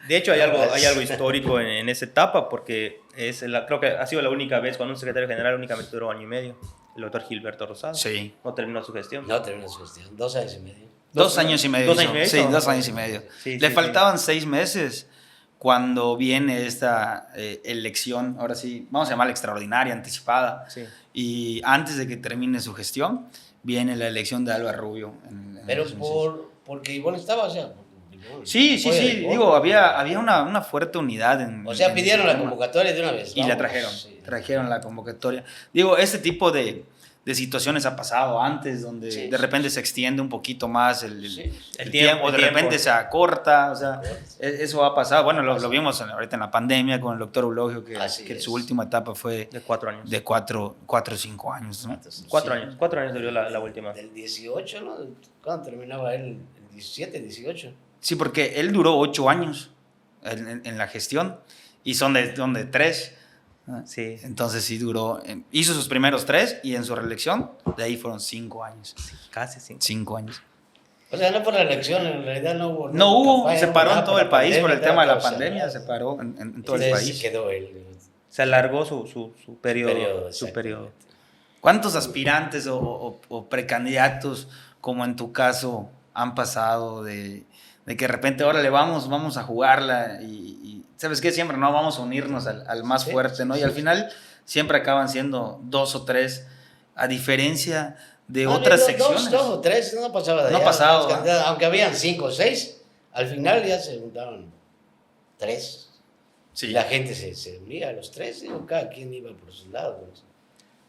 De hecho, hay algo histórico en esa etapa, porque creo que ha sido la única vez cuando un secretario general únicamente duró 1 año y medio, el doctor Gilberto Rosado. Sí. No terminó su gestión. 2 años y medio. 2 años y medio. 2 años y medio. Sí, 2 años y medio. Sí, Le faltaban 6 meses cuando viene esta elección, ahora sí, vamos a llamarla extraordinaria, anticipada. Sí. Y antes de que termine su gestión, viene la elección de Álvaro Rubio. Pero porque Ivonne estaba, o sea... Sí, digo, había una fuerte unidad. Pidieron la convocatoria de una vez. Y la trajeron la convocatoria. Digo, este tipo de situaciones ha pasado antes, donde de repente se extiende un poquito más el tiempo, o de repente se acorta, o sea, eso ha pasado. Bueno, lo vimos ahorita en la pandemia con el doctor Eulogio, que su última etapa fue de 4 años. De 4 o 5 años, ¿no? 4 años. 4 años duró la última. Del 18, ¿no? ¿Cuándo terminaba él? ¿El 17, 18? Sí, porque él duró 8 años en la gestión y son de 3. Sí. Entonces sí duró, hizo sus primeros 3 y en su reelección de ahí fueron 5 años. Sí, casi 5. 5 años. O sea, no por la elección, en realidad no hubo. No hubo, se paró en todo el país por el tema de la pandemia, se paró en todo el país. Quedó él. Se alargó su periodo. ¿Cuántos aspirantes o precandidatos, como en tu caso, han pasado de que de repente ahora vamos a jugarla y ¿sabes qué? Siempre no vamos a unirnos al más fuerte, ¿no? Y al final siempre acaban siendo 2 o 3, a diferencia de otras secciones. 2 o 3, no pasaba de allá. No pasaba. Aunque habían 5 o 6, al final ya se juntaban 3. Sí. La gente se unía a los 3, digo, cada quien iba por sus lados.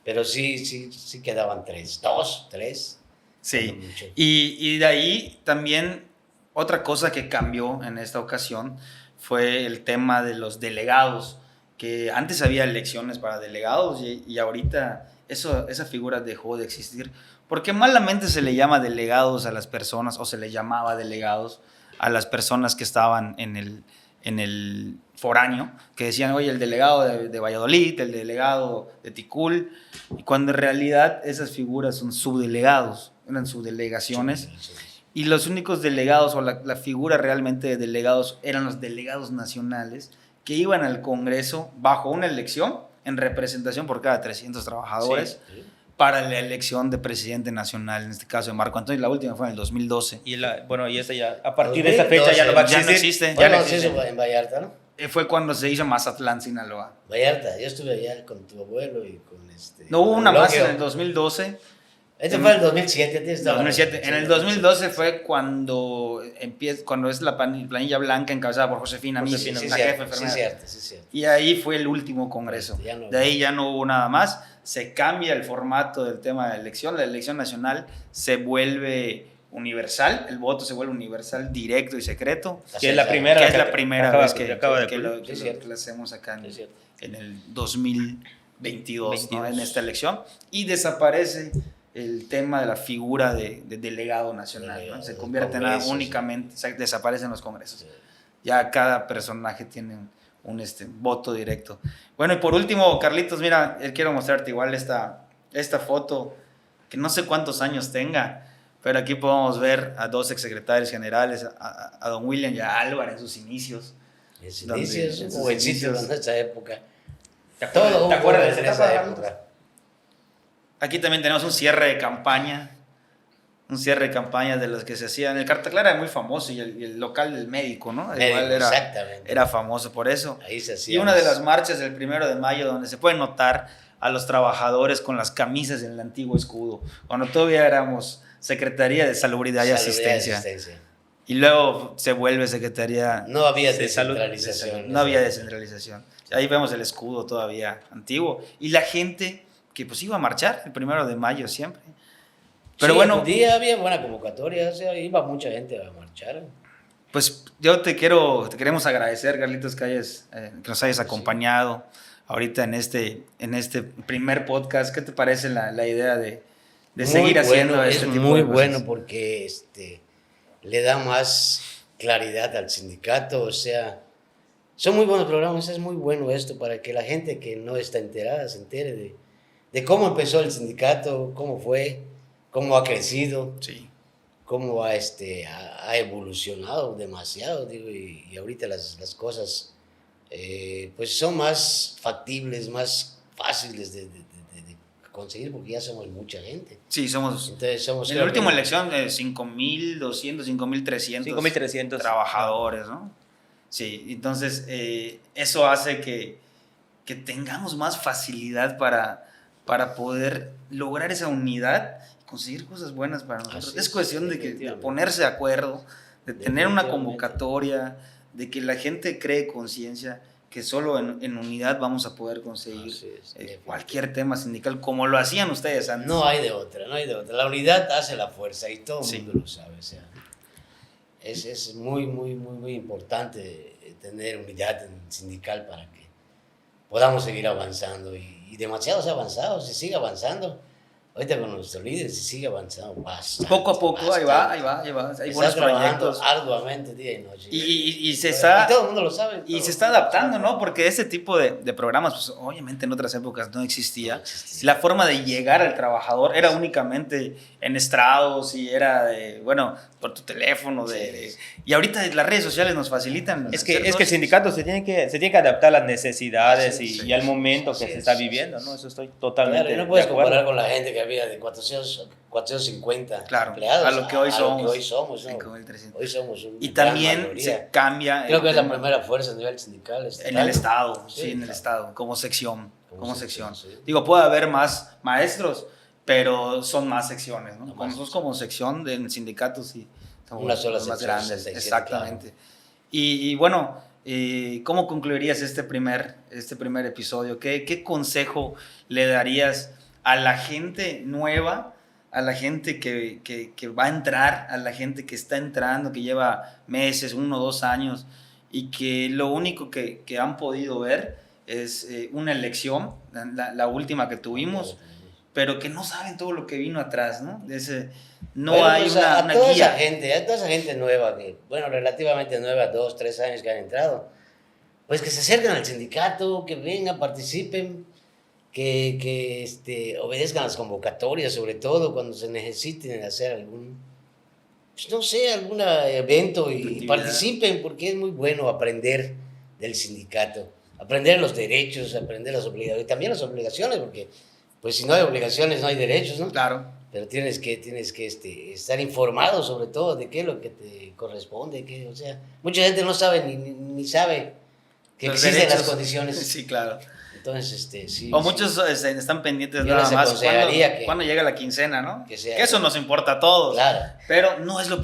Pero sí quedaban 3, 2, 3. Sí, y de ahí también otra cosa que cambió en esta ocasión fue el tema de los delegados, que antes había elecciones para delegados y ahorita esa figura dejó de existir, porque malamente se le llama delegados a las personas, o se le llamaba delegados a las personas que estaban en el foráneo, que decían, oye, el delegado de Valladolid, el delegado de Ticul, y cuando en realidad esas figuras son subdelegados, eran subdelegaciones, y los únicos delegados, o la figura realmente de delegados, eran los delegados nacionales, que iban al Congreso bajo una elección, en representación por cada 300 trabajadores, para la elección de presidente nacional, en este caso de Marco Antonio. La última fue en el 2012. Y esa ya, a partir de esa fecha ya no va a existir. Ya no existe. Ya no existe en Vallarta, ¿no? Fue cuando se hizo Mazatlán, Sinaloa. Vallarta, yo estuve allá con tu abuelo y con No hubo una más en el 2012. Este fue el 2007. 2007. En el 2012 fue cuando es la planilla blanca encabezada por Josefina Misi, la jefa enfermera. Sí, cierto. Y ahí fue el último congreso. De ahí ya no hubo nada más. Se cambia el formato del tema de la elección. La elección nacional se vuelve universal. El voto se vuelve universal, directo y secreto. Que es la primera vez que lo hacemos acá en el 2022, ¿no? En esta elección. Y desaparece el tema de la figura de delegado nacional, ¿no? Se convierte en únicamente, desaparecen los congresos. Ya cada personaje tiene un voto directo. Bueno, y por último, Carlitos, mira, quiero mostrarte igual esta foto, que no sé cuántos años tenga, pero aquí podemos ver a dos exsecretarios generales, a don William y a Álvaro en sus inicios. Un jovencito en esa época. ¿Te acuerdas de esa época? Aquí también tenemos un cierre de campaña de los que se hacían. El Carta Clara era muy famoso y el local del médico, ¿no? Igual era famoso por eso. Ahí se hacía. Y una de las marchas del 1 de mayo donde se puede notar a los trabajadores con las camisas en el antiguo escudo, cuando todavía éramos Secretaría de Salubridad y Asistencia. Y luego se vuelve Secretaría No había descentralización. No había descentralización. Ahí vemos el escudo todavía antiguo. Y la gente que pues iba a marchar el 1 de mayo siempre. Pero sí, bueno, un día había buena convocatoria, o sea, iba mucha gente a marchar. Pues yo te queremos agradecer, Carlitos, que nos hayas acompañado ahorita en este primer podcast. ¿Qué te parece la idea de seguir haciendo este tipo de cosas? Es muy bueno porque le da más claridad al sindicato, o sea, son muy buenos programas, es muy bueno esto para que la gente que no está enterada se entere de cómo empezó el sindicato, cómo fue, cómo ha crecido, sí, cómo ha evolucionado demasiado, digo, y ahorita las cosas pues son más factibles, más fáciles de conseguir porque ya somos mucha gente. Sí, Entonces en la última elección 5.200, 5.300 trabajadores, ¿no? Sí, entonces eso hace que tengamos más facilidad para poder lograr esa unidad y conseguir cosas buenas para nosotros. Es cuestión de ponerse de acuerdo, de tener una convocatoria, de que la gente cree conciencia que solo en unidad vamos a poder conseguir cualquier tema sindical, como lo hacían ustedes antes. No hay de otra. La unidad hace la fuerza y todo el mundo lo sabe. O sea, es muy, muy, muy, muy importante tener unidad sindical para que podamos seguir avanzando. Y demasiado se ha avanzado, se sigue avanzando. Ahorita con nuestros líderes se sigue avanzando bastante. Poco a poco, bastante. ahí va. Hay buenos proyectos. Arduamente día y noche. Y todo el mundo lo sabe. Y se está adaptando, ¿no? Porque ese tipo de programas, pues obviamente en otras épocas no existía. La forma de llegar al trabajador era únicamente en estrados y era por tu teléfono. Y ahorita las redes sociales nos facilitan. Es que el sindicato se tiene que adaptar a las necesidades y al momento que se está viviendo, ¿no? Eso estoy totalmente de acuerdo. No puedes comparar con la gente que había de 450 empleados a lo que hoy somos. Hoy somos y también se cambia. Creo que es la primera fuerza a nivel sindical. En el Estado, en el Estado, como sección. Sí. Digo, puede haber más maestros, pero son más secciones, ¿no? Nosotros como sección de sindicatos sí somos una sola más sección, grandes. Exactamente. Claro. Y bueno, ¿cómo concluirías este primer episodio? ¿Qué consejo le darías a la gente nueva, a la gente que va a entrar, a la gente que está entrando, que lleva meses, 1 o 2 años, y que lo único que han podido ver es una elección, la última que tuvimos, pero que no saben todo lo que vino atrás, ¿no? Hay una guía. A toda esa gente nueva, relativamente nueva, 2, 3 años que han entrado, pues que se acerquen al sindicato, que vengan, participen, que obedezcan las convocatorias, sobre todo cuando se necesiten hacer algún evento y participen, porque es muy bueno aprender del sindicato, aprender los derechos, aprender las obligaciones, y también las obligaciones, porque pues si no hay obligaciones no hay derechos, ¿no? Claro. Pero tienes que estar informado sobre todo de qué es lo que te corresponde, o sea, mucha gente no sabe ni sabe que existen las condiciones. Sí, claro. Entonces, sí. O muchos están pendientes yo nada les más aconsejaría cuando llega la quincena, ¿no? que Que eso nos importa a todos. Claro. Pero no es lo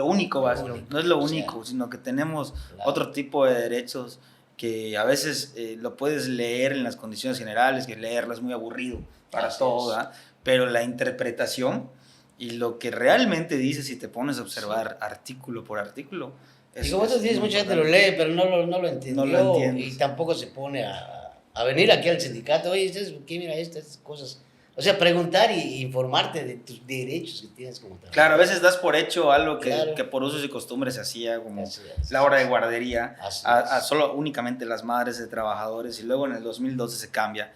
único, Basilio. No es lo O sea, único, sino que tenemos claro. otro tipo de derechos que a veces lo puedes leer en las condiciones generales, que leerlo es muy aburrido para Así todo, es. ¿verdad? Pero la interpretación y lo que realmente dice, si te pones a observar artículo por artículo. Y como tú dices, mucha gente lo lee, pero no lo entendió. No lo entiende. Y tampoco se pone a venir aquí al sindicato. Oye, ¿qué mira estas cosas? O sea, preguntar y informarte de tus derechos que tienes como trabajador. Claro, a veces das por hecho algo Claro. que por usos y costumbres se hacía, como Así es. la hora de guardería, Así a es. solo únicamente las madres de trabajadores, y luego en el 2012 se cambia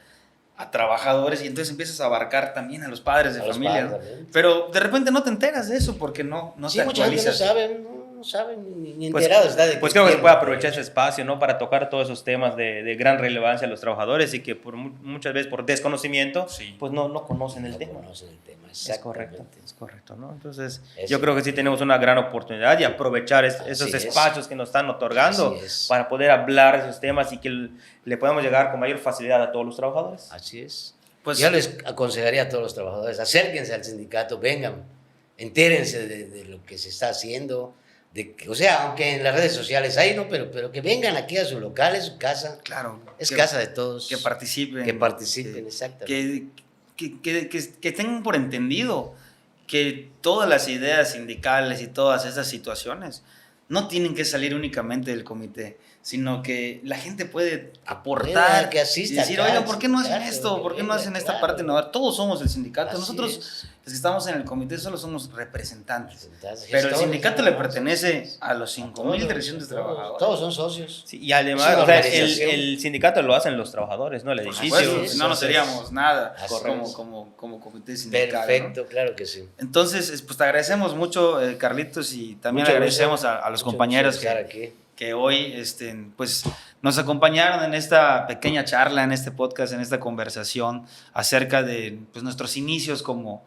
a trabajadores, y entonces empiezas a abarcar también a los padres de A los familia, padres ¿no? también. Pero de repente no te enteras de eso porque no Sí, te mucha gente no actualizas. sabe, no saben, ni Pues- enterado está de Pues que creo que se tienen puede aprovechar derechos. ese espacio, ¿no? Para tocar todos esos temas de gran relevancia a los trabajadores y que muchas veces por desconocimiento, Sí. pues no conocen el No tema. conocen el tema, Es correcto, exactamente. ¿no? Entonces, Eso. yo creo que sí tenemos una gran oportunidad de aprovechar esos Así es. espacios que nos están otorgando Así es. para poder hablar de esos temas y que le podamos llegar con mayor facilidad a todos los trabajadores. Así es. Pues- Yo les aconsejaría a todos los trabajadores, acérquense al sindicato, vengan, entérense de lo que se está haciendo, o sea, aunque en las redes sociales hay, ¿no? Pero que vengan aquí a su local, es su casa, Claro. es que- casa de todos. Que participen. Que participen, exactamente. Que tengan por entendido que todas las ideas sindicales y todas esas situaciones no tienen que salir únicamente del comité, sino que la gente puede aportar, que asista y decir, acá, oigan, ¿por qué no hacen claro, esto? ¿Por qué no venga, hacen esta claro. parte? No, todos somos el sindicato, Así nosotros es. los que estamos en el comité solo somos representantes, Representantes, pero el gestores, sindicato nada le más. pertenece a los 5,000 Todos, direcciones de todos, trabajadores. Todos son socios. Sí, y además, Es una o sea, organización. el sindicato lo hacen los trabajadores, ¿no? El Por edificio. supuesto, sí, si no, no sí, seríamos nada Así es. como comité sindical. ¿no? Perfecto, claro que sí. Entonces, pues te agradecemos mucho, Carlitos, y también Mucho agradecemos gusto, a los mucho compañeros gusto de estar aquí. que hoy pues, nos acompañaron en esta pequeña charla, en este podcast, en esta conversación acerca de pues, nuestros inicios como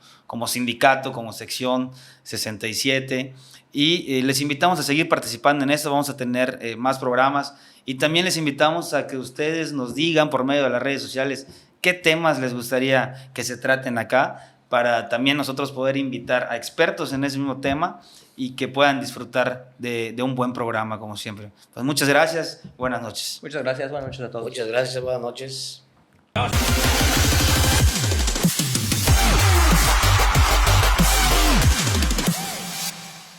sindicato, como sección 67. Y les invitamos a seguir participando en esto. Vamos a tener más programas. Y también les invitamos a que ustedes nos digan por medio de las redes sociales qué temas les gustaría que se traten acá, para también nosotros poder invitar a expertos en ese mismo tema y que puedan disfrutar de un buen programa, como siempre. Pues muchas gracias, buenas noches. Muchas gracias, buenas noches a todos. Muchas gracias, buenas noches.